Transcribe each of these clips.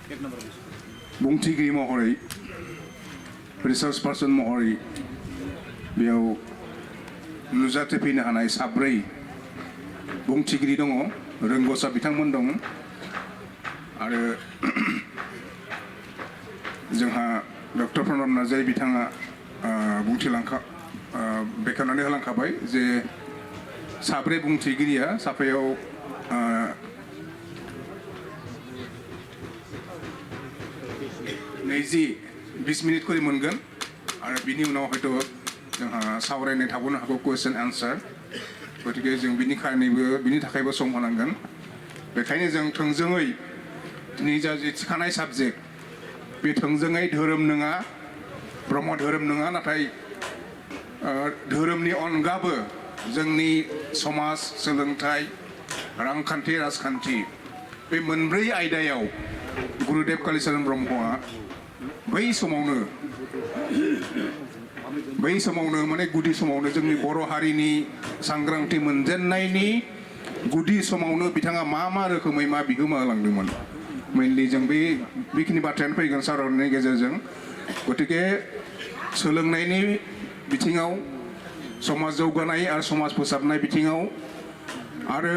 बुंथिगिरि महरै research person महरै बेयाव नुजाथि फैनो हानाय साब्रै बुंथिगिरि दङ रोंग'सा बिथांमोन दं आरो जोंहा डक्टर प्रमद नार्जारी बिथाङा बेखेवनानै होलांखाबाय जे साब्रै बुंथिगिरिया साफायाव 20 मिनिट करि मोनगोन आरो बिनि उनाव हयथ' जोंहा सावरायनाय थाबावनो हागौ क्वेश्चन आन्सार गतिके जों बिनि थाखायबो सम होनांगोन बेखायनो जों थोंजोङै निजा जे थिखानाय साबजेक्ट बे थोंजोङै धोरोम नङा ब्रह्म धोरोम नङा नाथाय धोरोमनि अनगाबो जोंनि समाज सोलोंथाइ रांखान्थि राजखान्थि बे मोनब्रै आयदायाव गुरुदेव कालीचरण ब्रह्मआ बै समावनो माने गुदि समावनो जोंनि बर' हारिनि सांग्रांथि मोनजेननायनि गुदि समावनो बिथाङा मा रोखोमै मा बिहोमा होलांदोंमोन मेनलि जों बेखिनि बाथ्रायानो फैगोन सावरायनायनि गेजेरजों गतिके सोलोंनायनि बिथिङाव समाज जौगानाय आरो समाज फोसाबनाय बिथिङाव आरो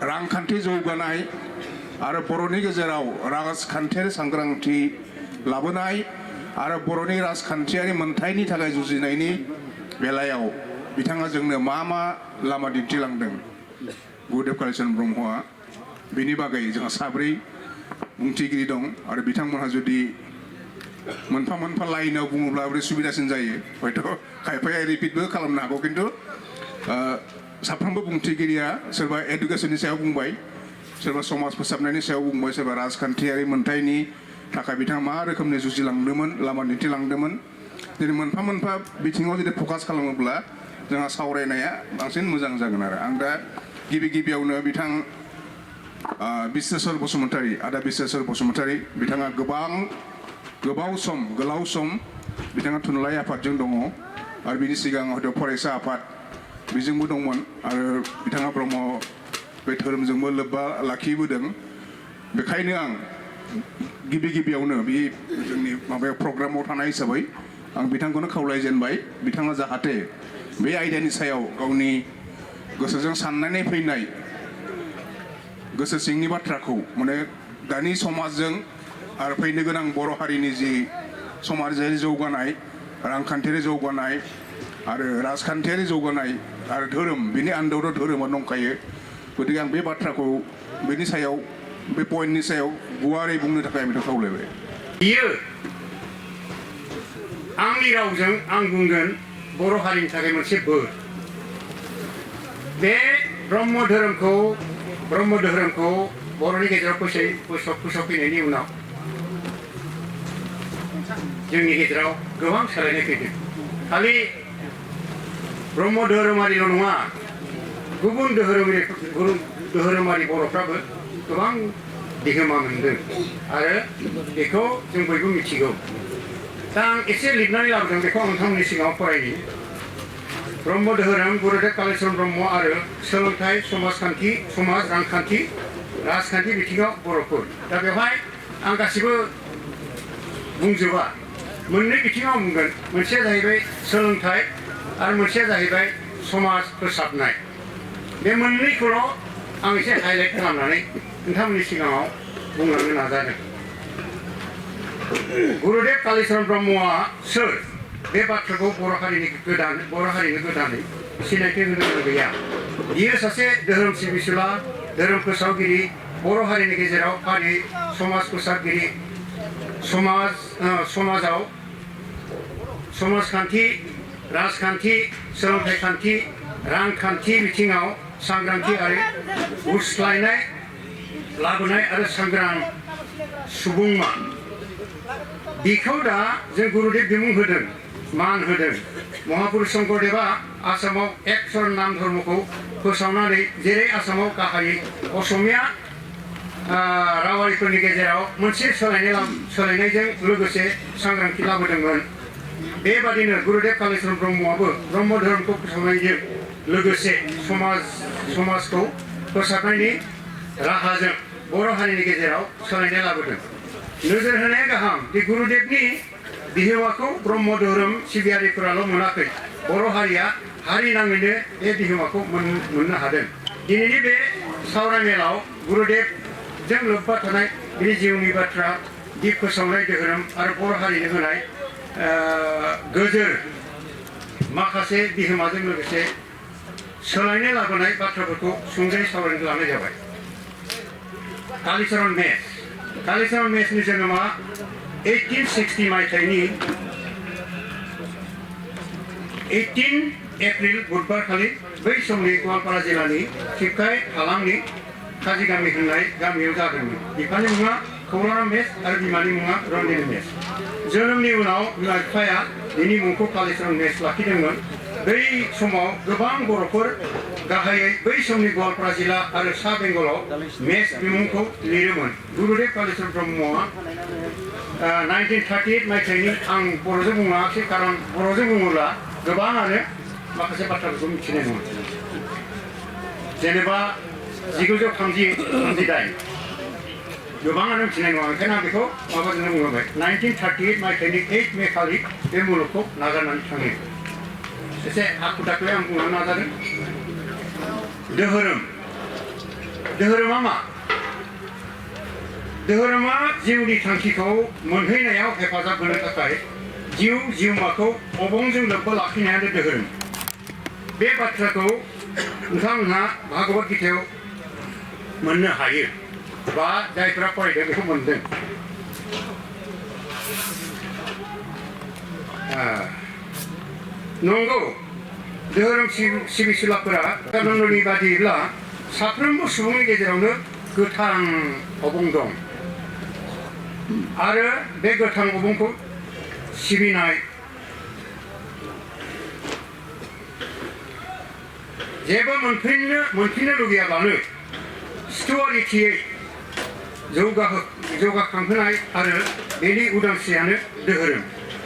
रांखान्थि जौगानाय आरो बर'नि गेजेराव राजखान्थियारि सांग्रांथि लाबोनाय आरो बर'नि राजखान्थियारि मोनथायनि थाखाय जुजिनायनि बेलायाव बिथाङा जोंनो मा लामा दिन्थिलांदों गुरुदेव कालीचरण ब्रह्मआ बेनि बागै जोंहा साब्रै बुंथिगिरि दं आरो बिथांमोनहा जुदि मोनफा लाइनाव बुङोब्ला बोरै सुबिदासिन जायो हयथ' खायफाया रिपिटबो खालामनो हागौ खिन्थु साफ्रोमबो बुंथिगिरिया सोरबा एडुकेसननि सायाव बुंबाय सोरबा समाज फोसाबनायनि सायाव बुंबाय सोरबा राजखान्थियारि मोनथायनि थाखाय बिथाङा मा रोखोमनि जुजिलांदोंमोन लामा दिन्थिलांदोंमोन दिनै मोनफा बिथिङाव जुदि फकास खालामोब्ला जोंहा सावरायनाया बांसिन मोजां जागोन आरो आं दा गिबियावनो बिथां बिश्वेश्वर बसुमतारी आदा बिश्वेश्वर बसुमतारी बिथाङा गोलाव सम बिथाङा थुनलाइ आफादजों दङ आरो बिनि सिगां हयथ' फरायसा आफाद बेजोंबो दंमोन आरो बिथाङा ब्रह्म बे धोरोमजोंबो लोब्बा लाखिबोदों बेखायनो आं गिबियावनो बे जोंनि माबायाव प्रग्रामाव थानाय हिसाबै आं बिथांखौनो खावलायजेनबाय बिथाङा जाहाथे बे आयदानि सायाव गावनि गोसोजों साननानै फैनाय गोसो सिंनि बाथ्राखौ माने दानि समाजजों आरो फैनो गोनां बर' हारिनि जि समाजारि जौगानाय रांखान्थियारि जौगानाय आरो राजखान्थियारि जौगानाय आरो धोरोम बिनि आन्दोआवथ' धोरोमा दंखायो गतिके आं बे बाथ्राखौ बेनि सायाव बे पइन्टनि सायाव गुवारै बुंनो थाखाय आं बेखौ खावलायबाय बियो आंनि रावजों आं बुंगोन बर' हारिनि थाखाय मोनसे बोर बे ब्रह्म धोरोमखौ बर'नि गेजेराव फोसावफैनायनि उनाव जोंनि गेजेराव गोबां सोलायनाय फैदों खालि ब्रह्म धोरोमारिल' नङा गुबुन धोरोमारि बर'फ्राबो गोबां बिहोमा मोनदों आरो बेखौ जों बयबो मिथिगौ दा आं एसे लिरनानै लाबोदों बेखौ आं नोंथांमोननि सिगाङाव फरायनि ब्रह्म धोरोम गुरुदेव कालीचरण ब्रह्म आरो सोलोंथाइ समाजखान्थि समाज रांखान्थि राजखान्थि बिथिङाव बर'फोर दा बेवहाय आं गासिबो बुंजोबा मोननै बिथिङाव बुंगोन मोनसेया जाहैबाय सोलोंथाइ आरो मोनसेया जाहैबाय समाज फोसाबनाय बे मोननैखौल' आं एसे हाइलाइट खालामनानै नोंथांमोननि सिगाङाव बुंलांनो नाजादों गुरुदेव कालीचरण ब्रह्मआ सोर बे बाथ्राखौ बर' हारिनो गोदानै सिनायथि होनो गोनां गैया बियो सासे धोरोम सिबिसुला धोरोम फोसावगिरि बर' हारिनि गेजेराव हारि समाज फोसाबगिरि समाजाव समाजखान्थि राजखान्थि सोलोंथाइ खान्थि रांखान्थि बिथिङाव सांग्रांथि आरो गुस्लायनाय लाबोनाय आरो सांग्रां सुबुंमा बिखौ दा जों गुरुदेव बिमुं होदों मान होदों महापुरुष शंकरदेवा आसामाव एकसर नाम धर्मखौ फोसावनानै जेरै आसामाव गाहायै असमिया रावारिफोरनि गेजेराव मोनसे सोलायनायजों लोगोसे सांग्रांथि लाबोदोंमोन बेबादिनो गुरुदेव कालीचरण ब्रह्मआबो ब्रह्म धोरोमखौ फोसावनायजों लोगोसे समाजखौ फोसाबनायनि राहाजों बर' हारिनि गेजेराव सोलायनाय लाबोदों नोजोर होनाया गाहाम दि गुरुदेवनि बिहोमाखौ ब्रह्म धोरोम सिबियारिफोराल' मोनाखै बर' हारिया हारि नाङैनो बे बिहोमाखौ मोननो हादों दिनैनि बे सावरायमेलाव गुरुदेवजों लोब्बा थानाय बिनि जिउनि बाथ्रा दिप फोसावनाय धोरोम आरो बर' हारिनो होनाय गोजोर माखासे बिहोमाजों लोगोसे सोलायनाय लाबोनाय बाथ्राफोरखौ सुंद'यै सावरायनो लानाय जाबाय कालीचरण मेसनि जोनोमा 1860 मायथाइनि 18 एप्रिल बुधबार खालि बै समनि गवालपारा जिल्लानि थिपकाय हालामनि काजी गामि होननाय गामियाव जादोंमोन बिफानि मुङा खौरां मेस आरो बिमानि मुङा रन्दिनी मेस जोनोमनि उनाव बिमा बिफाया बिनि मुंखौ कालीचरण मेस लाखिदोंमोन बै समाव गोबां बर'फोर गाहायै बै समनि गवालपारा जिल्ला आरो सा बेंगलाव मेस बिमुंखौ लिरोमोन गुरुदेव कालीचरण ब्रह्मआ 1938 मायथाइनि आं बर'जों बुङाखै खारन बर'जों बुङोब्ला गोबाङानो माखासे बाथ्राफोरखौ मिथिनाय नङा जेनेबा 1938 गोबाङानो मिथिनाय नङा ओंखायनो आं बेखौ माबाजोंनो बुंबाय 1938 मायथाइनि 8 मे खालि बे मुलुगखौ नागारनानै थाङो एसे हाखु दाखुयै आं बुंनो नाजादों धोरोमा मा धोरोमा जिउनि थांखिखौ मोनहैनायाव हेफाजाब होनो थाखाय जिउमाखौ अबंजों लोब्बा लाखिनायानो धोरोम बे बाथ्राखौ नोंथांमोनहा भागवत गीतायाव मोननो हायो बा जायफोरा फरायदों बेखौ मोनदों नंगौ धोरोम सिबिसुलाफोरा नन्दनि बादिब्ला साफ्रोमबो सुबुंनि गेजेरावनो गोथां अबं दं आरो बे गोथां अबंखौ सिबिनाय जेबो मोनफिननो लुगैयाब्लानो स्टुअरिटियै जौगाखांहोनाय आरो बेनि उदांस्रियानो धोरोम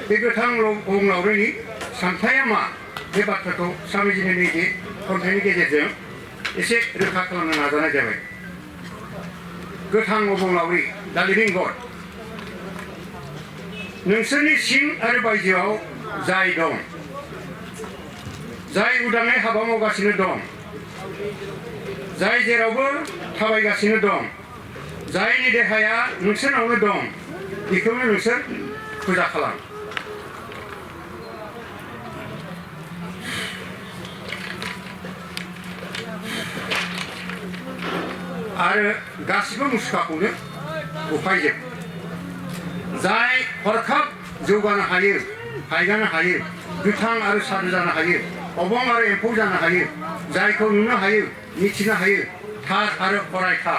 बे गोथां अबंलावरिनि सानथाया मा बे बाथ्राखौ स्वामीजिनि नैबे खन्थाइनि गेजेरजों एसे रोखा खालामनो नाजानाय जाबाय गोथां अबंलावरि दा लिभिं गड नोंसोरनि सिं आरो बायजोआव जाय दं जाय उदाङै हाबा मावगासिनो दं जाय जेरावबो थाबायगासिनो दं जायनि देहाया नोंसोरनावनो दं बेखौनो नोंसोर फुजा खालाम आरो गासिबो मुसुखाखौनो उफायजोब जाय हरखाब जौगानो हायो हायगानो हायो गोथां आरो सादु जानो हायो अबं आरो एम्फौ जानो हायो जायखौ नुनो हायो मिथिनो हायो थार आरो अरायथा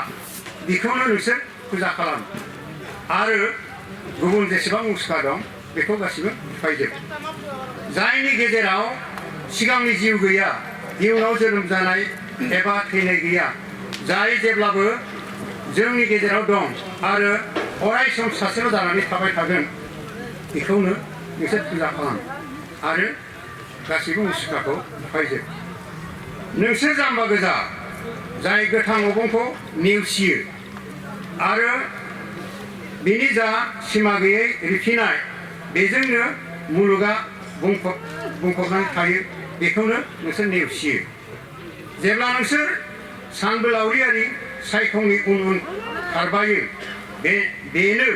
बेखौनो नोंसोर फुजा खालाम आरो गुबुन जेसेबां मुसुखा दं बेखौ गासिबो उफायजोब जायनि गेजेराव सिगांनि जिउ गैया इयुनाव जोनोम जानाय एबा थैनाय गैया जाय जेब्लाबो जोंनि गेजेराव दं आरो अराय सम सासेल' जानानै थाबाय थागोन बेखौनो नोंसोर फुजा खालाम आरो गासिबो मुसुखाखौ उफायजोब नोंसोर जाम्बा गोजा जाय गोथां अबंखौ नेवसियो आरो बेनि जा सिमा गैयै रिफिनाय बेजोंनो मुलुगा बुंफबनानै थायो बेखौनो नोंसोर नेवसियो जेब्ला नोंसोर सानबोलावरियारि सायखंनि उन खारबायो बेनो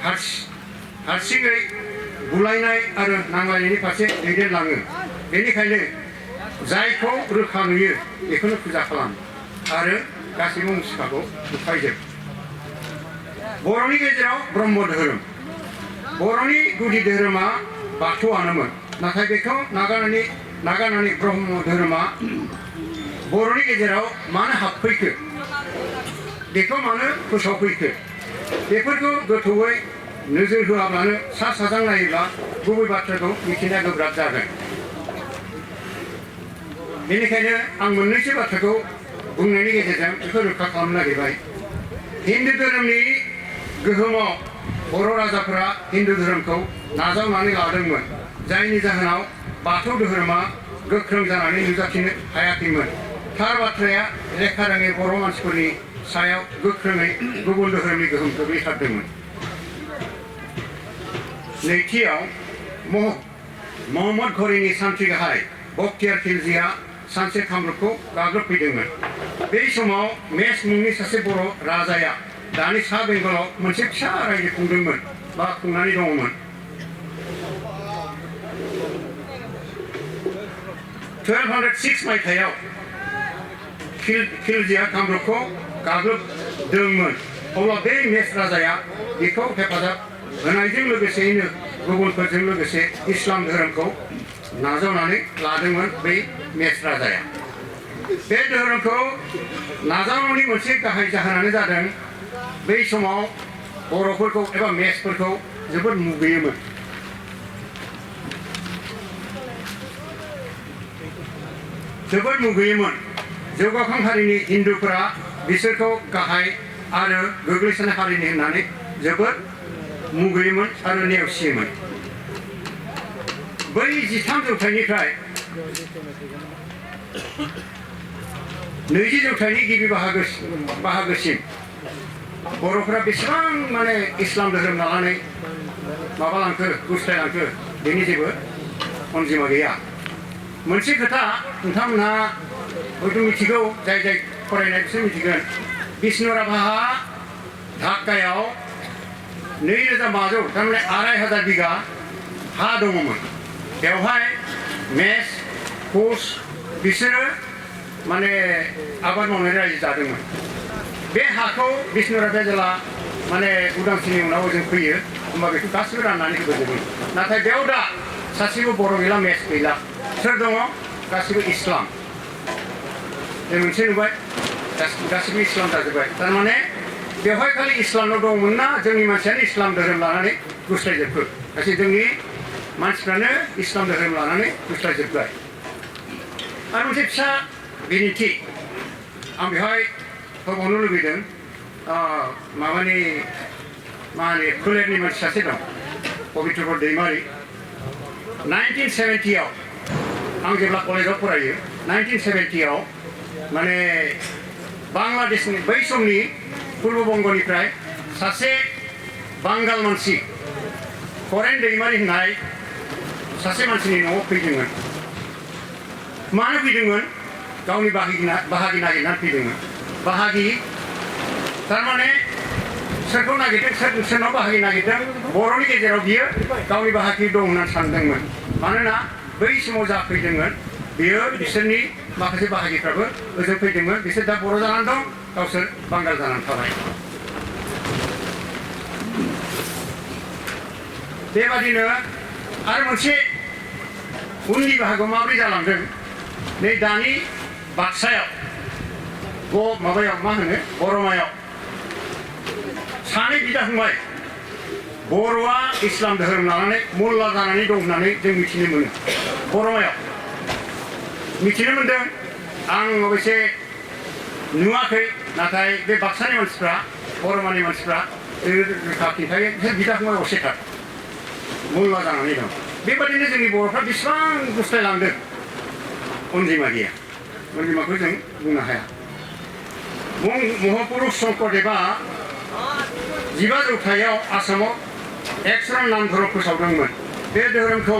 हारसिङै बुलायनाय आरो नांलायनायनि फारसे दैदेनलाङो बेनिखायनो जायखौ रोखा नुयो बेखौनो फुजा खालाम आरो गासैबो मुसुखाखौ उफायजोब बर'नि गेजेराव ब्रह्म धोरोम बर'नि गुदि धोरोमा बाथौआनोमोन नाथाय बेखौ नागारनानै ब्रह्म धोरोमा बर'नि गेजेराव मानो हाबफैखो बेखौ मानो फोसावफैखो बेफोरखौ गोथौयै नोजोर होआब्लानो सा साज्रां नायोब्ला गुबै बाथ्राखौ मिथिनाया गोब्राब जागोन बेनिखायनो आं मोननैसो बाथ्राखौ बुंनायनि गेजेरजों बेखौ रोखा खालामनो नागिरबाय हिन्दु धोरोमनि गोहोमाव बर' राजाफोरा हिन्दु धोरोमखौ नाजावनानै लादोंमोन जायनि जाहोनाव बाथौ धोरोमा गोख्रों जानानै नुजाथिनो हायाखैमोन थार बाथ्राया लेखा रोङै बर' मानसिफोरनि सायाव गोख्रोङै गुबुन धोरोमनि गोहोम गोग्लैथारदोंमोन नैथियाव महम्मद घरीनि सान्थ्रि गाहाय बख्तियार खिलजिया सानसे कामरुपखौ गाग्लोबफैदोंमोन। बे समाव मेस मुंनि सासे बर' राजाया दानि सा बेंगलाव मोनसे फिसा रायजो खुंदोंमोन बा खुंनानै दङमोन। 1206 मायथाइयाव खिलजिया कामरुपखौ गाग्लोबदोंमोन। अब्ला बे मेस राजाया बेखौ हेफाजाब होनायजों लोगोसेयैनो गुबुनफोरजों लोगोसे इस्लाम धोरोमखौ नाजावनानै लादोंमोन बै मेस राजाया। बे धोरोमखौ नाजावनायनि मोनसे गाहाय जाहोनानो जादों बै समाव बर'फोरखौ एबा मेसफोरखौ जोबोद मुगैयोमोन। जोबोद मुगैयोमोन। जौगाखां हारिनि हिन्दुफोरा बिसोरखौ गाहाय आरो गोग्लैसोनाय हारिनि होननानै जोबोद मुगैयोमोन आरो नेवसियोमोन। बै 13 जौथाइनिफ्राय 20 जौथाइनि गिबि बाहागोसिम बर'फोरा बेसेबां माने इस्लाम धोरोम लानानै माबालांखो गुस्लायलांखो बेनि जेबो अनजिमा गैया। मोनसे खोथा नोंथांमोनहा हयथ' मिथिगौ, जाय फरायनाय बिसोर मिथिगोन। बिष्णु राभाहा ढाकायाव 2500 थारमाने 2500 बिगा हा दङमोन। बेवहाय मेस कोच बिसोरो माने आबाद मावनानै रायजो जादोंमोन। बे हाखौ बिष्णु राभाया जेला माने उदांस्रिनि उनाव जों फैयो होमबा बेखौ गासिबो राननानै होजोबोमोन। नाथाय बेयाव दा सासेबो बर' गैला, मेस गैला। सोर दङ? गासिबो इस्लाम। जों मोनसे नुबाय गासिबो इस्लाम जाजोब्बाय। थारमाने बेवहाय खालि इस्लामल' दंमोन ना जोंनि मानसियानो इस्लाम धोरोम लानानै गुस्लायजोबखो? गासै जोंनि मानसिफ्रानो इस्लाम धोरोम लानानै गुस्लायजोब्बाय। आरो मोनसे फिसा बिदिन्थि आं बेवहाय होबावनो लुबैदों। माबानि मा होनो फोलेरनि मानसि सासे दं, पबित्र दैमारि। 1970 आव आं जेब्ला कलेजाव फरायो 1970 आव माने बांलादेशनि बै समनि पूर्व बंगनिफ्राय सासे बांगाल मानसि खौरां दैमारि होननाय सासे मानसिनि न'आव फैदोंमोन। मानो फैदोंमोन? गावनि बाहागि नागिरनानै फैदोंमोन। बाहागि थारमाने सोरखौ नागिरदों, सोरनाव बाहागि नागिरदों? बर'नि गेजेराव बियो गावनि बाहागि दं होननानै सानदोंमोन। मानोना बै समाव जा फैदोंमोन बियो बिसोरनि माखासे बाहागिफ्राबो ओजों फैदोंमोन। बिसोर दा बर' जानानै दं, गावसोर बांगाल जानानै थाबाय। बेबादिनो आरो मोनसे उननि बाहागोआव माबोरै जालांदों? नै दानि बाक्सायाव माबायाव मा होनो बरमायाव सानै बिदा फंबाय बर'आ इस्लाम धोरोम लानानै मोल्ला जानानै दं होननानै जों मिथिनो मोनो। बरमायाव मिथिनो मोनदों। आं अबयसे नुवाखै, नाथाय बे बाक्सानि मानसिफ्रा, बरमानि मानसिफ्रा रोखा खिन्थायो बिसोर बिदा फंबाय असेथार मोल्ला जानानै दं। बेबादिनो जोंनि बर'फ्रा बेसेबां गुस्लायलांदों अनजिमा गैया। अनजिमाखौ जों बुंनो हाया। महापुरुष शंकरदेवा 15 जौथाइयाव आसामाव एकसरन नाम धोरोम फोसावदोंमोन। बे धोरोमखौ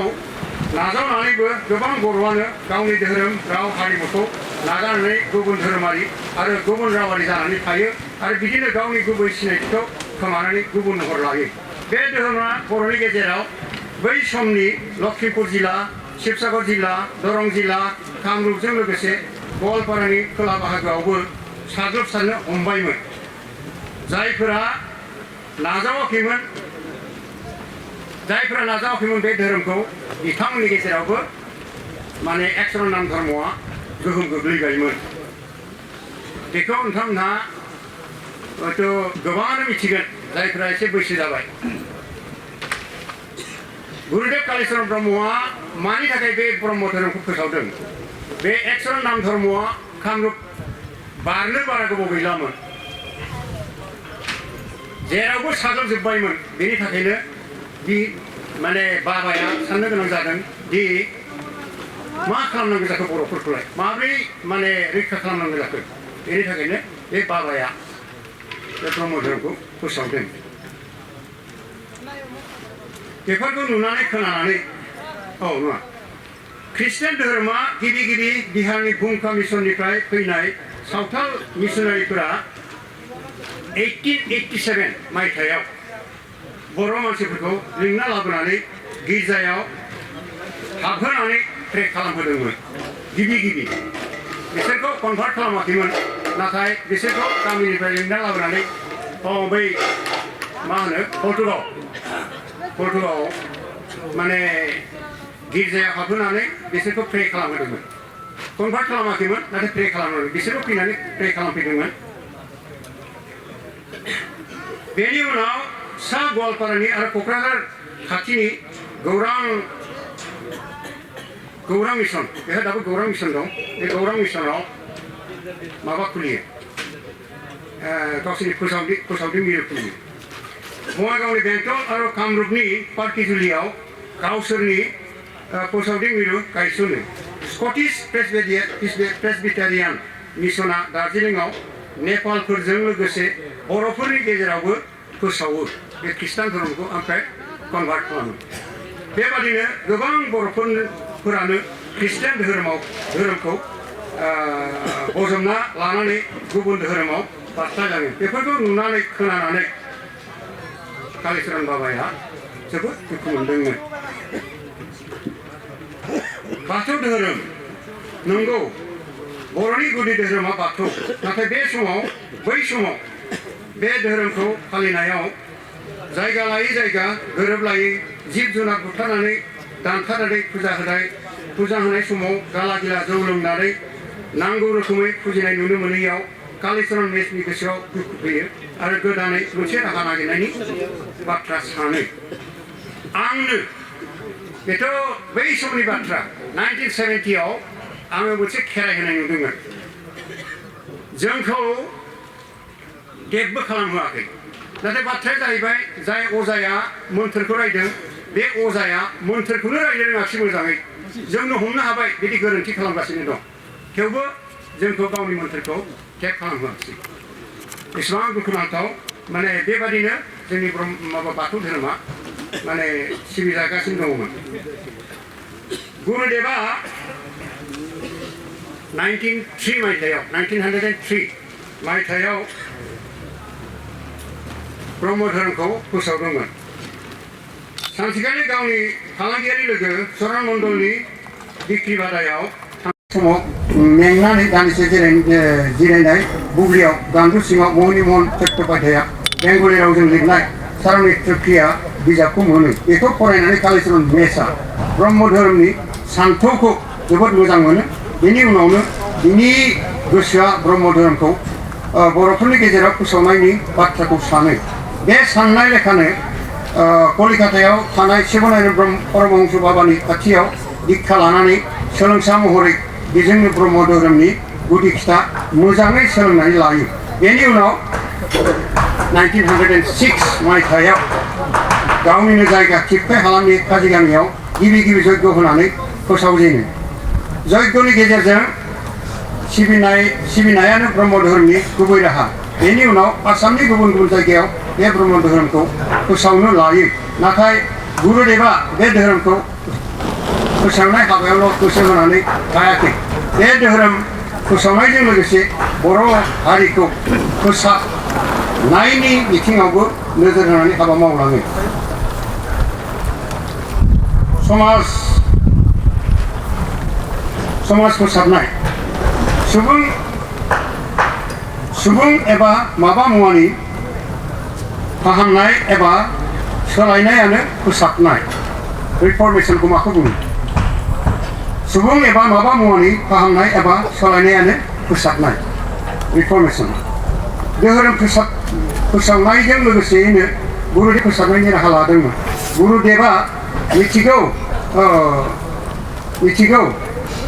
नाजावनानैबो गोबां बर'आनो गावनि धोरोम राव हारिमुखौ नागारनानै गुबुन धोरोमारि आरो गुबुन रावारि जानानै थायो आरो बिदिनो गावनि गुबै सिनायथिखौ खोमानानै गुबुन महर लायो। बे धोरोमा बर'नि गेजेराव बै समनि लखिमपुर जिल्ला, शिबसागर जिल्ला, दरं जिल्ला, कामरुपजों लोगोसे गवालपारानि खोला बाहागोआवबो साग्लोबसारनो हमबायमोन। जायफोरा नाजावाखैमोन बे धोरोमखौ बिथांमोननि गेजेरावबो माने एकसरन नाम धर्मआ गोहोम गोग्लैबायमोन। बेखौ नोंथांमोनहा हयथ' गोबाङानो मिथिगोन जायफोरा एसे बैसो जाबाय। गुरुदेव कालीचरण ब्रह्मआ मानि थाखाय बे ब्रह्म धोरोमखौ फोसावदों? बे एकसरन नाम धर्मआ कामरुप बारनो बारा गोबाव गैलामोन, जेरावबो साग्लोबजोब्बायमोन। बेनि थाखायनो बि माने बाबाया साननो गोनां जादों दि मा खालामनांगौ जाखो बर'फोरखौलाय, माब्रै माने रैखा खालामनांगौ जाखो? बेनि थाखायनो बे बाबाया बे ब्रह्म धोरोमखौ फोसावदों। बेफोरखौ नुनानै खोनानानै नङा ख्रिस्टान धोरोमा गिबि गिबि बिहारनि भुमका मिसननिफ्राय फैनाय सावथाल मिसनारिफोरा 1887 मायथाइयाव बर' मानसिफोरखौ लिंना लाबोनानै गिर्जायाव हाबहोनानै प्रे खालामहोदोंमोन गिबि गिबि बिसोरखौ कनभार्ट खालामाखैमोन नाथाय बिसोरखौ गामिनिफ्राय लिंना लाबोनानै बै मा होनो पर्तुगालाव माने गिर्जायाव हाबहोनानै बिसोरखौ प्रे खालामहोदोंमन कनभार्ट खालामाखैमोन नाथाय प्रे खालामहोदोंमोन बिसोरखौ फैनानै प्रे खालामफैदोंमोन बेनि उनाव सा गवालपारानि आरो क'क्राझार खाथिनि गौरां मिसन बेहा दाबो गौरां मिसन दं बे गौरां मिसनाव माबा खुलियो गावसोरनि फोसावदिं मिरु खुलियो बङाइगावनि बेंटल आरो कामरुपनि पार्किजुलियाव गावसोरनि फोसावदिं मिरु गायसनो स्कटिश प्रेसबिटारियान मिसना दार्जिलिंआव नेपालफोरजों लोगोसे बर'फोरनि गेजेरावबो फोसावो बे ख्रिस्टान धोरोमखौ ओमफ्राय कनभार्ट खालामो बेबादिनो गोबां बर'फोरानो ख्रिस्टान धोरोमखौ बजबना लानानै गुबुन धोरोमाव बारस्लायलाङो बेफोरखौ नुनानै खोनानानै कालिचरण बाबाया जोबोद दुखु मोनदोंमोन बाथौ धोरोम नंगौ बर'नि गुदि धोरोमा बाथौ नाथाय बै समाव बे धोरोमखौ फालिनायाव जायगा लायै जायगा गोरोबलायै जिब जुनार बुथारनानै दानथारनानै फुजा होनाय समाव गाला गिला जौ लोंनानै नांगौ रोखोमै फुजिनाय नुनो मोनैयाव कालिचरण मेसनि गोसोआव दुखु फैयो आरो गोदानै मोनसे राहा नागिरनायनि बाथ्रा सानो आंनो बेथ' बै समनि बाथ्रा 1970आव आङो मोनसे खेराइ होनाय नुदोंमोन जोंखौ देबबो खालामहोआखै नाथाय बाथ्राया जाहैबाय जाय अजाया मोन्थोरखौ रायदों बे अजाया मोन्थोरखौनो रायनो रोङाखिसै मोजाङै जोंनो हमनो हाबाय बिदि गोरोन्थि खालामगासिनो दं थेवबो जोंखौ गावनि मोन्थोरखौ टेक खालामहोआखिसै एसेबां दुखुनांथाव माने बेबादिनो जोंनि बाथौ धोरोमा माने सिबिजागासिनो दङमोन गुरुदेबा 1903 मायथाइयाव ब्रह्म धोरोमखौ फोसावदोंमोन सानसेखालि गावनि फालांगियारि लोगो चरण मण्डलनि बिक्रि बादायाव समाव मेंनानै दान्दिसे जिरायनाय बुब्लियाव गान्दु सिङाव मोहनि महन चट्ट'पाध्याया बेंगलि रावजों लिरनाय सारनि त्रिक्रिया बिजाबखौ मोनो बेखौ फरायनानै कालिचरण मेसआ ब्रह्म धोरोमनि सान्थौखौ जोबोद मोजां मोनो बेनि उनावनो बिनि गोसोआ ब्रह्म धोरोमखौ बर'फोरनि गेजेराव फोसावनायनि बाथ्राखौ सानो बे साननाय लेखानो कलिकातायाव थानाय शिबनारायण परमहंस बाबानि खाथियाव दीक्षा लानानै सोलोंसा महरै बेजोंनो ब्रह्म धोरोमनि गुदि खिथा मोजाङै सोलोंनानै लायो बेनि उनाव 1906 मायथाइयाव गावनिनो जायगा थिप्राय हालामनि काजिगामियाव गिबि जयग होनानै फोसावजेनो जयगनि गेजेरजों सिबिनायानो ब्रह्म धोरोमनि गुबै राहा बेनि उनाव आसामनि गुबुन जायगायाव बे ब्रह्म धोरोमखौ फोसावनो लायो नाथाय गुरुदेबा बे धोरोमखौ फोसावनाय हाबायावल' गोसो होनानै लायाखै बे धोरोम फोसावनायजों लोगोसे बर' हारिखौ फोसाबनायनि बिथिङावबो नोजोर होनानै हाबा मावलाङो समाज फोसाबनाय सुबुं एबा माबा मुवानि फाहामनाय एबा सोलायनायानो फोसाबनाय रिफर्मेशनखौ माखौ बुङो सुबुं एबा माबा मुवानि फाहामनाय एबा सोलायनायानो फोसाबनाय रिफर्मेशन धोरोम फोसावनायजों लोगोसेयैनो गुरुदेब फोसाबनायनि राहा लादोंमोन गुरुदेबा मिथिगौ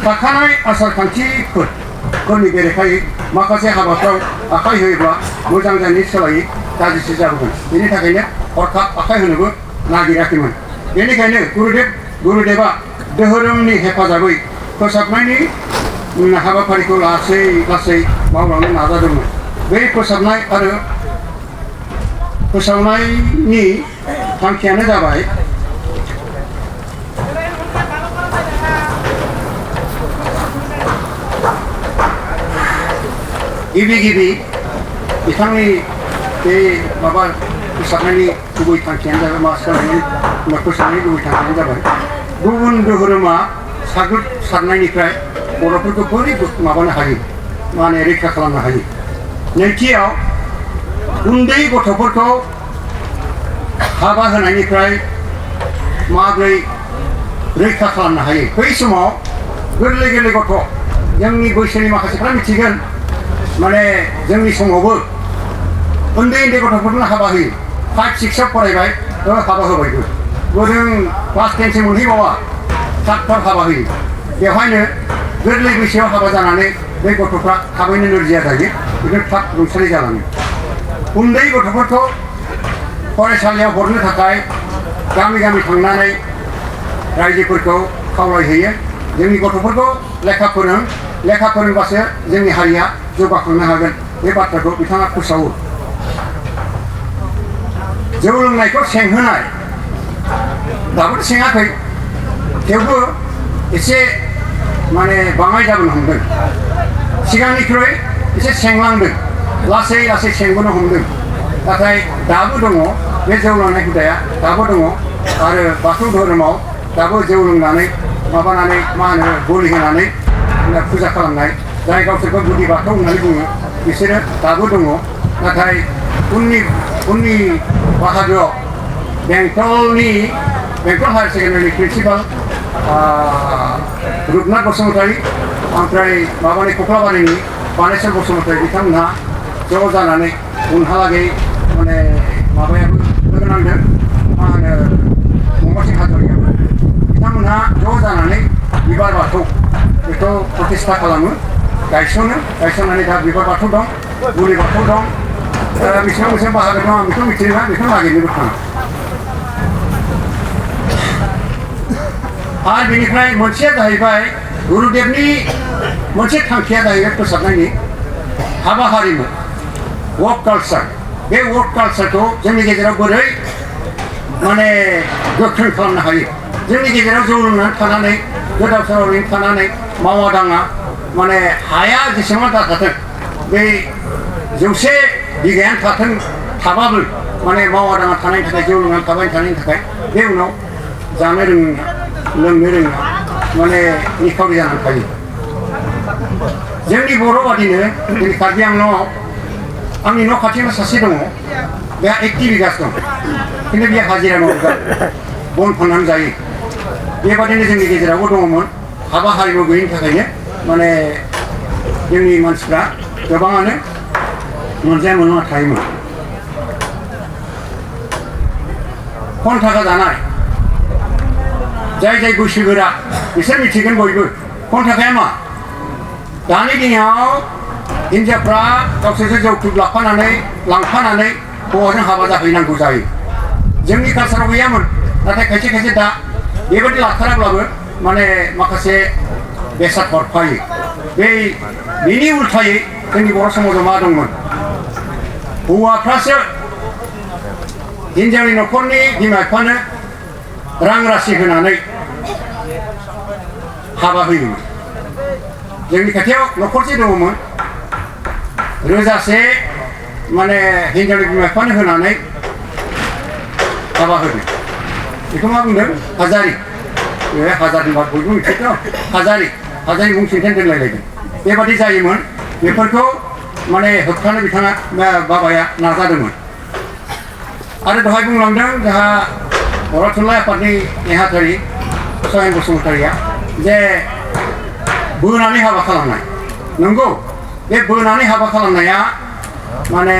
थाखानाय आसार खान्थिफोरनि बेरेखायै माखासे हाबाफ्राव आखाइ होयोब्ला मोजां जानायनि सोलायै गाज्रिसो जाबोगोन बेनि थाखायनो हरखाब आखाइ होनोबो नागिराखैमोन बेनिखायनो गुरुदेबा धोरोमनि हेफाजाबै फोसाबनायनि हाबाफारिखौ लासै मावलांनो नाजादोंमोन बे फोसाबनाय आरो फोसावनायनि थांखियानो जाबाय गिबि बिथांनि बे माबा फोसाबनायनि गुबै थांखियानो जाबाय मा सोलायनायनि फोसाबनायनि गुबै थांखियानो जाबाय गुबुन धोरोमा साग्लोबसारनायनिफ्राय बर'फोरखौ बोरै माबानो हायो माने रैखा खालामनो हायो। नैथियाव उन्दै गथ'फोरखौ हाबा होनायनिफ्राय माबोरै रैखा खालामनो हायो। बै समाव गोरलै गथ' जोंनि बैसोनि माखासेफ्रा मिथिगोन माने जोंनि समावबो उन्दै गथ'फोरनो हाबा होयो। 5-6 फरायबाय हाबा होबायबो जों क्लास 10 सिम मोनहैबावा थाब हाबा होयो। बेवहायनो गोरलै बैसोआव हाबा जानानै बे गथ'फ्रा थाबैनो नोरजिया जायो, बेखौ थाब रुंसारि जालाङो। उन्दै गथ'फोरखौ फरायसालियाव हरनो थाखाय गामि थांनानै रायजोफोरखौ खावलायहैयो जोंनि गथ'फोरखौ लेखा फोरोंबासो जोंनि हारिया जौगाखांनो हागोन। बे बाथ्राखौ बिथाङा फोसावो। जौ लोंनायखौ सेंहोनाय दाबोथ' सेङाखै, थेवबो एसे माने बाङाय जाबोनो हमदों। सिगांनिख्रुइ एसे सेंलांदों, लासै सेंबोनो हमदों। नाथाय दाबो दङ बे जौ लोंनाय हुदाया दाबो दङ। आरो बाथौ धोरोमाव दाबो जौ लोंनानै माबानानै मा होनो बोलि होनानै फुजा खालामनाय जाय गावसोरखौ गुदि बाथौ होननानै बुङो बिसोरो दाबो दङ। नाथाय उननि बाहागोआव बेंटल हायार सेकेन्डारिनि प्रिन्सिपाल रुपनाथ बसुमतारी ओमफ्राय माबानि कख्लाबारिनि बानेश्वर बसुमतारी बिथांमोनहा ज' जानानै उनहालागै माने माबायाबो लोगो नांदों मा होनो गंगासिं हाज'रियाबो बिथांमोनहा ज' जानानै बिबार बाथौ बेखौ प्रतिष्ठा खालामो, गायसननानै दा बिबार बाथौ दं, बुलि बाथौ दं। बेसेबां बाहागो दं आं बेखौ मिथियोना बेखौ नागिरनोबो थाङा। आरो बेनिफ्राय मोनसेया जाहैबाय गुरुदेबनि मोनसे थांखिया जाहैबाय फोसाबनायनि हाबा हारिमु वर्क कालचार। बे वर्क कालचारखौ जोंनि गेजेराव बोरै माने गोख्रों खालामनो हायो। जोंनि गेजेराव जौ लोंनानै थानानै गोदाव सोराव थानानै मावा दाङा माने हाया जेसेबां दाथाथों बे 100 बिगायानो थाबाबो माने मावा दाङा थानायनि थाखाय जौ लोंनानै थाबाय थानायनि थाखाय बे उनाव जानो लोंनो रोङा माने निखावरि जानानै थायो। जोंनि बर' बादिनो जोंनि कार्बि आंलंआव आंनि न' खाथियाव सासे दङ, बेहा 80 बिगासो दं, खिन्थु बेहा हाजिरा मावो बन फाननानै जायो। बेबादिनो जोंनि गेजेरावबो दङमोन। हाबा हारिमु गैयिनि थाखायनो माने जोंनि मानसिफ्रा गोबाङानो मोनजाया थायोमोन। फन थाखा जानाय जाय बैसोगोरा बिसोर मिथिगोन बयबो फन थाखाया मा। दानि दिनाव हिन्जावफ्रा गावसोरजों जौथुक लांफानानै हौवाजों हाबा जाहैनांगौ जायो। जोंनि कालसाराव गैयामोन, नाथाय खायसे दा बेबायदि लाथाराब्लाबो माने माखासे बेसाद हरफायो। बेनि उल्थायै जोंनि बर' समाजाव मा दंमोन, हौवाफ्रासो हिन्जावनि न'खरनि बिमा बिफानो रां राशि होनानै हाबा होयोमोन। जोंनि खाथियाव न'खरसे दङमोन, रोजासे माने हिन्जावनि बिमा बिफानो होनानै हाबा होदों। बेखौ मा बुंदों, हाजारि। हाजारनि बाद बयबो मिथिगौ, हाजारि मुं सिन्थेन दोनलायलायदों। बेबादि जायोमोन। बेफोरखौ माने होबथानो बिथाङा बाबाया नाजादोंमोन। आरो दहाय बुंलांदों जोंहा बर' थुनलाइ आफादनि नेहाथारि सहेन बसुमतारीया जे बोनानै हाबा खालामनाय। नंगौ, बे बोनानै हाबा खालामनाया माने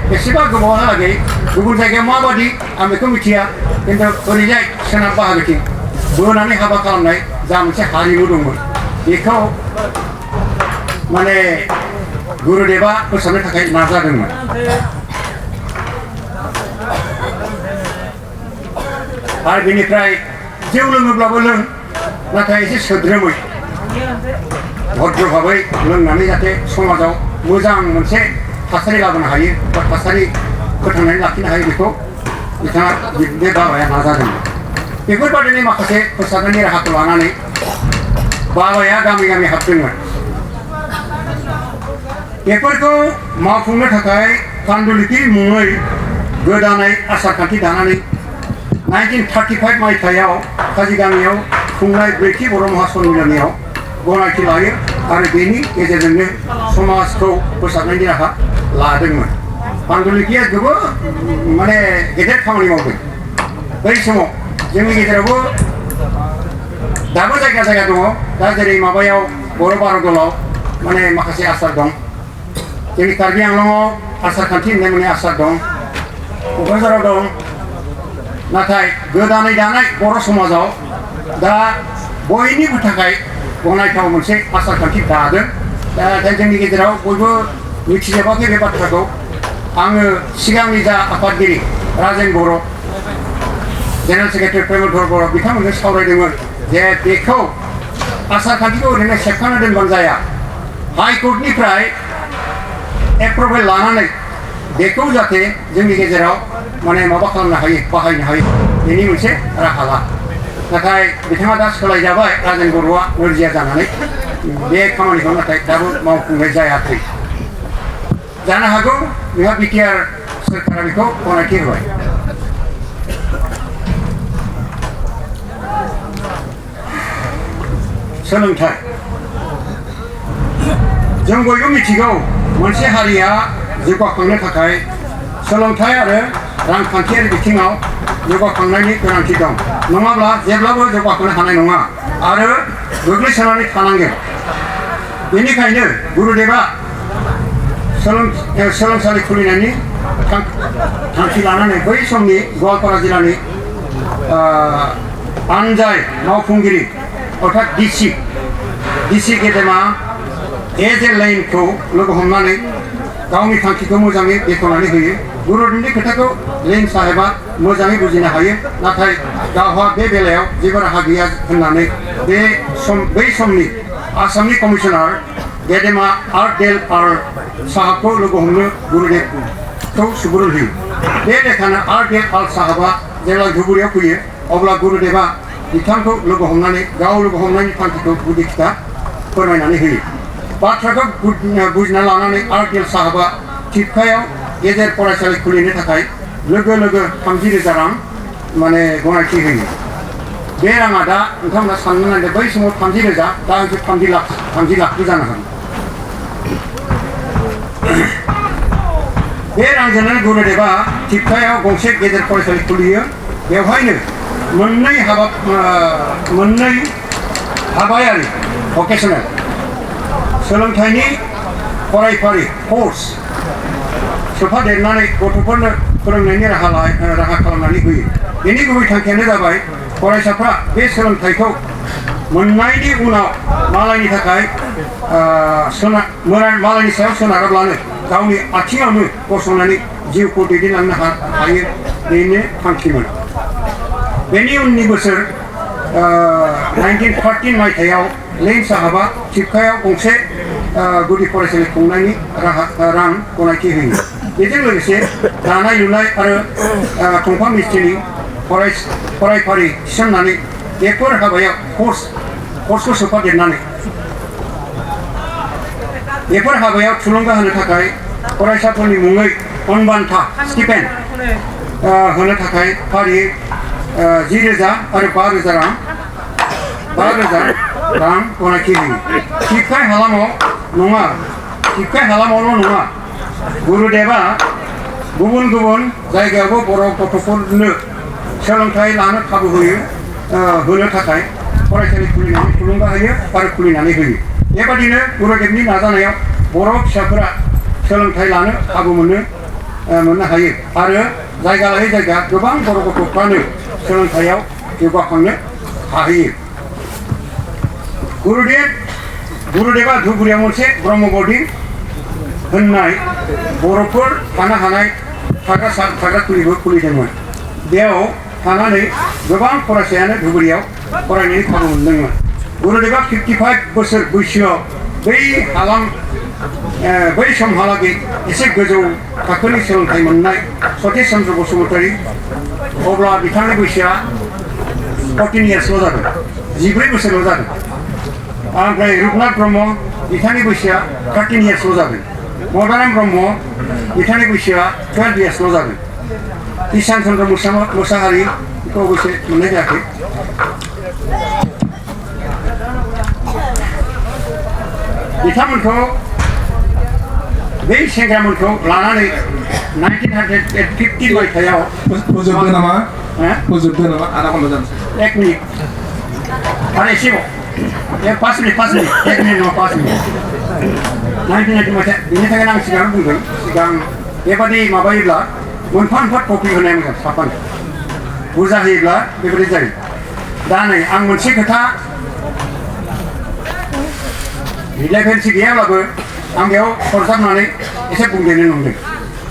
बेसेबा गोबावहालागै गुबुन जायगायाव माबादि आं बेखौ मिथिया, खिन्थु ओरैजाय सोनाब बाहागोथिं बोनानै हाबा खालामनाय जा मोनसे हारिमु दंमोन बेखौ माने गुरुदेबा फोसाबनो थाखाय नाजादोंमोन। आरो बेनिफ्राय जौ लोङोब्लाबो नाथाय एसे सोद्रोमै भद्र भाबै लोंनानै जाहाथे समाजाव मोजां मोनसे थासारि लाबोनो हायो बा थासारि फोथांनानै लाखिनो हायो बेखौ बिथाङा बे बाबाया नाजादोंमोन। बेफोरबादिनो माखासे फोसाबनायनि राहाखौ लानानै बाबाया गामि हाबदोंमोन। बेफोरखौ मावफुंनो थाखाय पान्डुलिपि मुङै गोदानै आसारखान्थि दानानै 1935 मायथाइयाव काजिगामियाव खुंनाय ब्रैथि बर' महासम्मेलनआव गनायथि लायो आरो बेनि गेजेरजोंनो समाजखौ फोसाबनायनि राहा लादोंमोन। पान्डुलिपिया गोबां माने गेदेर खामानि मावदों। बै समाव जोंनि गेजेरावबो दाबो जायगा जायगा दङ। दा जेरै माबायाव बर' बार'दलाव माने माखासे आसार दं। जोंनि कार्बि आंलंआव आसारखान्थि होननाय मोनसे आसार दं। क'क्राझाराव दं। नाथाय गोदानै दानाय बर' समाजाव दा बयनिबो थाखाय गनायथाव मोनसे आसारखान्थि दादों। दा जोंनि गेजेराव बयबो मिथिजोबाखै बे बाथ्राखौ। आङो सिगांनि जा आफादगिरि राजेन बर', जेनेरेल सेक्रेटारि प्रमद बर' बिथांमोनजों सावरायदोंमोन जे बेखौ आसारखान्थिखौ ओरैनो सेबखांना दोनबानो जाया। हाइकर्टनिफ्राय एप्रुभेल लानानै बेखौ जाहाथे जोंनि गेजेराव माने माबा खालामनो हायो, बाहायनो हायो, बेनि मोनसे राहा ला। नाथाय बिथाङा दा सोलायजाबाय राजेन बर'आ नोरजिया जानानै बे खामानिखौ नाथाय दाबो मावफुंनाय जायाखै। जानो हागौ जोंहा BTR सोरखारा बेखौ गनायथि होबाय। सोलोंथाइ जों बयबो मिथिगौ मोनसे हारिया जौगाखांनो थाखाय सोलोंथाइ आरो रांखान्थियारि बिथिङाव जौगाखांनायनि गोनांथि दं। नङाब्ला जेब्लाबो जौगाखांनो हानाय नङा आरो गोग्लैसोनानै थानांगोन। बेनिखायनो गुरुदेबआ सोलोंसालि खुलिनायनि थांखि लानानै बै समनि गवालपारा जिल्लानि आनजाय मावफुंगिरि अर्थात डिसि गेदेमा लाइनखौ लोगो हमनानै गावनि थांखिखौ मोजाङै बेखेवनानै होयो। गुरुदेबनि खोथाखौ लेन साहेबा मोजाङै बुजिनो हायो। नाथाय गावहा बे बेलायाव जेबो राहा गैया होननानै बै समनि आसामनि कमिशनार गेदेमा 𝘽𝙍𝘼 साहाबखौ लोगो हमनो गुरुदेबखौ सुबुरुन होयो। बे लेखानो 𝘽𝙍𝘼 साहाबा जेब्ला धुबुरियाव फैयो अब्ला गुरुदेबआ बिथांखौ लोगो हमनानै गाव लोगो हमनायनि थांखिखौ गुदि खिथा फोरमायनानै होयो। बाथ्राखौ बुजिना लानानै 𝘽𝙍𝘼 साहाबा थिपकायाव गेजेर फरायसालि खुलिनो थाखाय लोगो 30,000 रां माने गनायथि होयो। बे राङा दा नोंथांमोना साननो नांगोन बै समाव 30,000 दा 30 लाखबो जानो हागौ। बे रांजोंनो गुरुदेबआ थिपकायाव गंसे गेजेर फरायसालि खुलियो। बेवहायनो मोननै हाबायारि भकेसनेल सोलोंथाइनि फरायफारि कर्स सोफादेरनानै गथ'फोरनो फोरोंनायनि राहा खालामनानै होयो। बेनि गुबै थांखियानो जाबाय फरायसाफ्रा बे सोलोंथाइखौ मोननायनि उनाव मालायनि सायाव सोनाराब्लानो गावनि आथिङावनो गसंनानै जिउखौ दैदेनलांनो हायो। बेनो थांखिमोन। बेनि उननि बोसोर 1913 मायथाइयाव लेन साहाबा थिपकायाव गंसे गुदि फरायसालि खुंनायनि रां गनायथि होयो। बेजों लोगोसे दानाय लुनाय आरो दंफां मिस्ट्रिनि फरायफारि थिसननानै बेफोर हाबायाव कर्सखौ सोफादेरनानै बेफोर हाबायाव थुलुंगा होनो थाखाय फरायसाफोरनि मुङै अनबान्था स्टिपेन्ड होनो थाखाय फारियै 10,000 आरो 5,000 रां गनायथि होयो। थिपकाय हालामावल' नङा, गुरुदेबआ गुबुन जायगायावबो बर' गथ'फोरनो सोलोंथाइ लानो खाबु होनो थाखाय फरायसालि खुलिनानै थुलुंगा होयो आरो खुलिनानै होयो। बेबादिनो गुरुदेबनि नाजानायाव बर' फिसाफोरा सोलोंथाइ लानो खाबु मोननो हायो आरो जायगा लायै जायगा गोबां बर' गथ'फ्रानो सोलोंथाइयाव जौगाखांनो हाहैयो। गुरुदेबआ धुबुरियाव मोनसे ब्रह्म बर्डिं होननाय बर'फोर थानो हानाय थाग्रा खुलिबो खुलिदोंमोन। बेयाव थानानै गोबां फरायसायानो धुबुरियाव फरायनायनि खाबु मोनदोंमोन। गुरुदेबआ 55 बोसोर बैसोआव बै समहालागै एसे गोजौ थाखोनि सोलोंथाइ मोननाय सतीश चन्द्र बसुमतारी अब्ला बिथांनि बैसोआ 14 इयार्सल' जादों, 14 बोसोरल' जादों। ओमफ्राय रुपनाथ ब्रह्म बिथांनि बैसोआ 13 इयार्सल' जादों। बड'लेण्ड ब्रह्म बिथांनि बैसोआ 12 इयार्सल' जागोन किसान चन्द्र मोसाहारि बेखौ अबयसे मोननाय जायाखै बिथांमोनखौ बै सेंग्रामोनखौ लानानै 1950 मायथाइयाव फोजोबदो नामा आधा घन्टा जानोसै 1 मिनिट आरो एसेबाव 5 मिनिट 1 मिनिट नङा 5 मिनिट 1990 मायथाइ बिनि थाखायनो आं सिगां बुंदों सिगां बेबादि माबायोब्ला मोनफा मोनफा टपिक होनाया मोजां साफानो बुरजा होयोब्ला बेबादि जायो दा नै आं मोनसे खोथा रिलेभेन्सि गैयाब्लाबो आं बेयाव सरजाबनानै एसे बुंदेरनो नंदों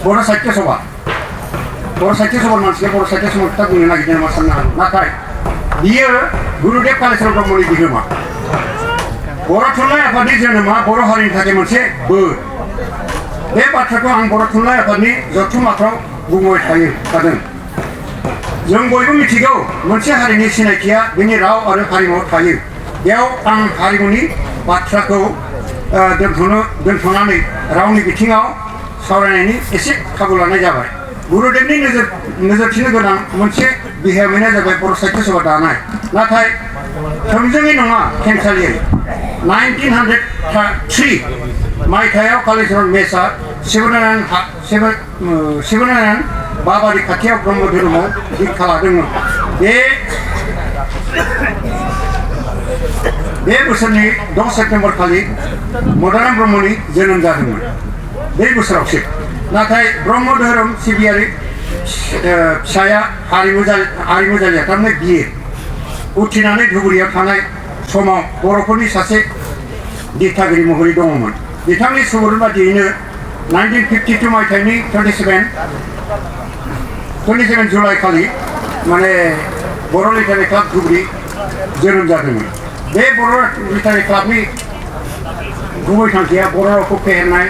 बर' साहित्य सभा मानसिया बर' साहित्य सभा खोथा बुंनो नागिरदों नामा साननो हागौ नाथाय बियो गुरुदेव कालिचरन ब्रह्मनि बिहोमा बर' थुनलाइ आफादनि जोनोमा बर' हारिनि थाखाय मोनसे बोर बे बाथ्राखौ आं बर' थुनलाइ आफादनि जथुम आफादाव बुंबाय थादों जों बयबो मिथिगौ मोनसे हारिनि सिनायथिया बिनि राव आरो हारिमुआव थायो बेयाव आं हारिमुनि बाथ्राखौ दोनथ'नानै रावनि बिथिङाव सावरायनायनि एसे खाबु लानाय जाबाय गुरुदेवनि नोजोरथिनो गोनां मोनसे बिहोमाया जाबाय बर' साहित्य सभा दानाय नाथाय थोंजोङै नङा खेंसालियै 1903 मायथाइयाव कालिचरन मेसआ शिवनारायण बाबारि खाथियाव ब्रह्म धोरोमाव दीक्षा लादोंमोन बे बोसोरनि 10 सेप्तेम्बर खालि बड'लेण्ड ब्रह्मनि जोनोम जादोंमोन बे बोसोरावसो नाथाय ब्रह्म धोरोम सिबियारि फिसाया हारिमु जालिया थारमाने बियो उथ्रिनानै धुबुरियाव थानाय समाव बर'फोरनि सासे दिथागिरि महरै दङमोन बिथांनि सुबुरुन बादियैनो 1952 मायथाइनि 27 जुलाइ खालि माने बर' लिटारि क्लाब धुबुरि जोनोम जादोंमोन बे बर' लिटारि क्लाबनि गुबै थांखिया बर' रावखौ फेहेरनाय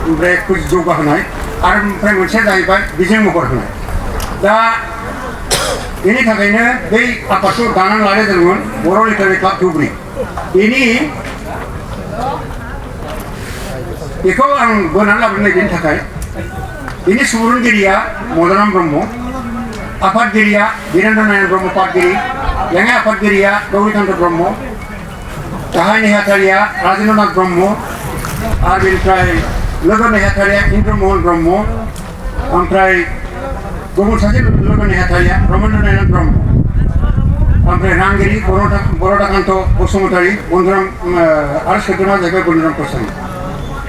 ओमफ्राय जौगाहोनाय आरो ओमफ्राय मोनसेया जाहैबाय बिजों महर होनाय दा बेनि थाखायनो बै आफादखौ दानानै लानाय जादोंमोन बर' लिटारि क्लाब धुबुरि बेखौ आं बोनानै लाबोनाय बेनि थाखाय बिनि सुबुरुनगिरिया मदाराम ब्रह्म आफादगिरिया वीरेन्द्र नारायण ब्रह्म पाटगिरि लेङाइ आफादगिरिया गौरीकान्त ब्रह्म गाहाय नेहाथारिया राजेन्द्र नाथ ब्रह्म आरो बेनिफ्राय लोगो नेहाथारिया इन्द्र महन ब्रह्म ओमफ्राय गुबुन सासे लोगो नेहाथारिया रमेन्द्र नारायण ब्रह्म ओमफ्राय रांगिरि बर'दाकान्त बसुमतारी बन्धुराम आरो सोद्रोमा जाहैबाय बन्धुराम कसारि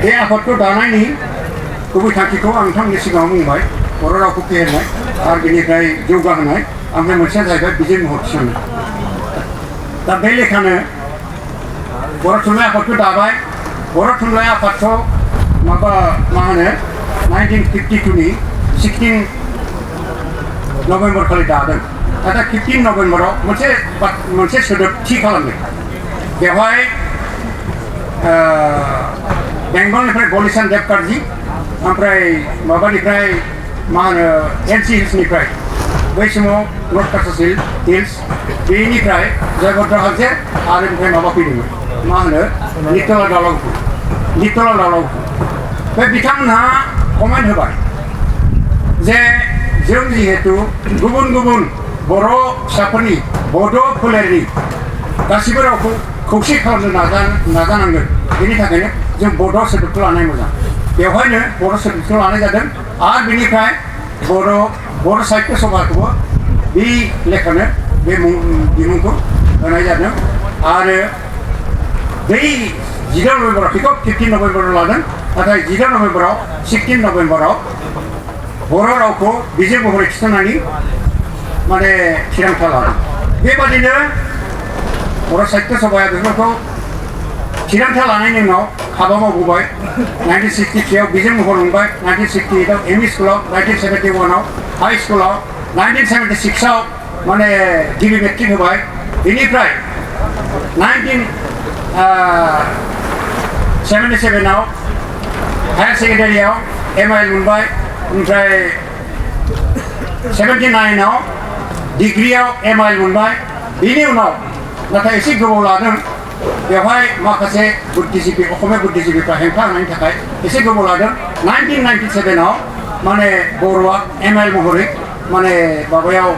बे आफादखौ दानायनि गुबै थांखिखौ आं नोंथांनि सिगाङाव बुंबाय बर' रावखौ फेहेरनाय आरो बेनिफ्राय जौगाहोनाय ओमफ्राय मोनसेया जाहैबाय बिजों महर थिसननाय दा बे लेखानो बर' थुनलाइ आफादखौ दाबाय बर' थुनलाइ आफादखौ मा होनो 1952 16 नभेम्बर खालि दादों नाथाय 15 नभेम्बराव मोनसे सोदोब थि खालामदों बेवहाय बेंगलनिफ्राय गलिसान देबकारजि ओमफ्राय माबानिफ्राय मा होनो एनसि हिल्सनिफ्राय बै समाव नर्थ कासास हिल्स बेनिफ्राय जयभद्र हाजो आरो ओमफ्राय माबा फैदोंमोन मा होनो नितला दावलाव बे बिथांमोनहा कमेन्ट होबाय जे जों जिहेतु गुबुन गुबुन बर' फिसाफोरनि बड' फोलेरनि गासिबो रावखौ खौसे खालामनो नाजानांगोन बेनि थाखायनो जों बड' सोदोबखौ लानाय मोजां बेवहायनो बर' सोदोबखौ लानाय जादों आरो बेनिफ्राय बर' साहित्य सभाखौबो बे लेखानो बे बिमुंखौ होनाय जादों आरो बै 19 नभेम्बराव बेखौ 15 नभेम्बराव लादों नाथाय 19 नभेम्बराव 16 नभेम्बराव बर' रावखौ बिजों महरै थिसननायनि माने थिरांथा लादों बेबादिनो बर' साहित्य सभाया बेफोरखौ थिरांथा लानायनि उनाव हाबा मावबोबाय 1963 आव बिजों महर मोनबाय 1968 आव एमइ स्कुलाव 1971 आव हाई स्कुलाव 1976 आव माने गिबि मेट्रिक होबाय बेनिफ्राय 1977 आव हायार सेकेन्डारियाव एमआइएल मोनबाय ओमफ्राय 79 आव डिग्रियाव एमआइएल मोनबाय बेनि उनाव नाथाय एसे गोबाव लादों बेवहाय माखासे बुद्धिजिबि असमिया बुद्धिजिबिफ्रा हेंथा होनायनि थाखाय एसे गोबाव लादों 1997आव माने बर'आ ML महरै माने माबायाव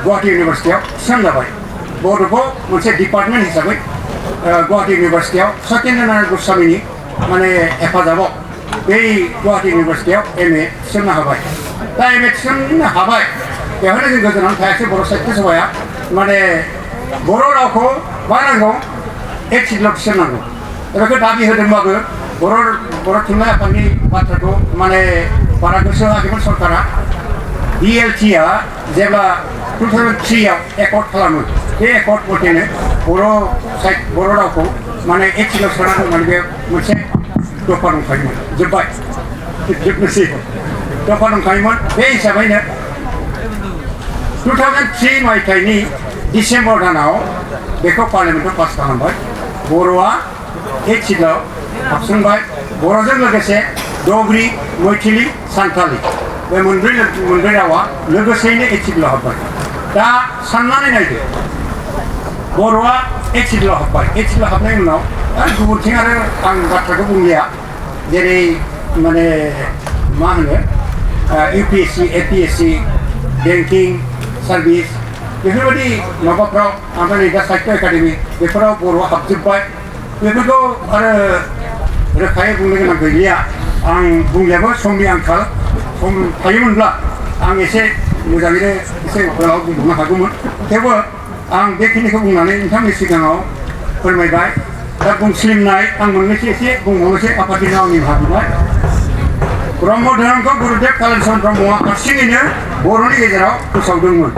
गुवाहाटी इउनिभार्सिटियाव थिसनजाबाय बड'खौ मोनसे डिपार्टमेन्ट हिसाबै गुवाहाटी इउनिभार्सिटियाव सत्येन्द्र नारायण गस्वामीनि माने हेफाजाबाव बे गुवाहाटी इउनिभार्सिटियाव MA थिसननो हाबाय दा MA थिसननो हाबाय बेवहायनो जों गोजोनानै थायाखै बर' साहित्य सभाया माने बर' रावखौ मा नांगौ एक सिटल' थिसननांगौ बेखौ दाबि होदोंबाबो बर' थुनलाइ आफादनि बाथ्राखौ माने बारा गोसो होआखैमोन सरकारा BLTआ जेब्ला 2003आव एकर्ड खालामो बे एकर्ड मथेनो बर' रावखौ माने एक सिटल' सोनांगौ माने बे मोनसे दफा दंखायोमोन जोबनोसै दफा दंखायोमोन बे हिसाबैनो 2003 मायथाइनि डिसेम्बर दानाव बेखौ पार्लियामेन्टआव पास खालामबाय बर'आ एक सिटल' हाबसनबाय बर'जों लोगोसे डगरी मैथिली सान्थालि बे मोनब्रै रावा लोगोसेयैनो एक सिटल' हाबबाय दा साननानै नायदो बर'आ एक सिटल' हाबबाय एक सिटल' हाबनायनि उनाव गुबुनथिं आरो आं बाथ्राखौ बुंलिया जेरै माने मा होनो UPSC APSC बेंकिं सार्भिस बेफोरबायदि माबाफ्राव ओमफ्राय नै दा साहित्य एकाडेमि बेफोराव बर'आ हाबजोब्बाय बेफोरखौ आरो रोखायै बुंनो गोनां गैलिया आं बुंनायाबो समनि आंखाल सम थायोमोनब्ला आं एसे मोजाङैनो एसे गोलाव बुंनो हागौमोन थेवबो आं बेखिनिखौ बुंनानै नोंथांनि सिगाङाव फोरमायबाय दा बुंस्लिमनाय आं मोननैसो एसे बुंबावनोसै आफादगिरिनाव आंनि हाबबाय ब्रह्म धोरोमखौ गुरुदेव कालिचरण ब्रह्मआ हारसिङैनो बर'नि गेजेराव फोसावदोंमोन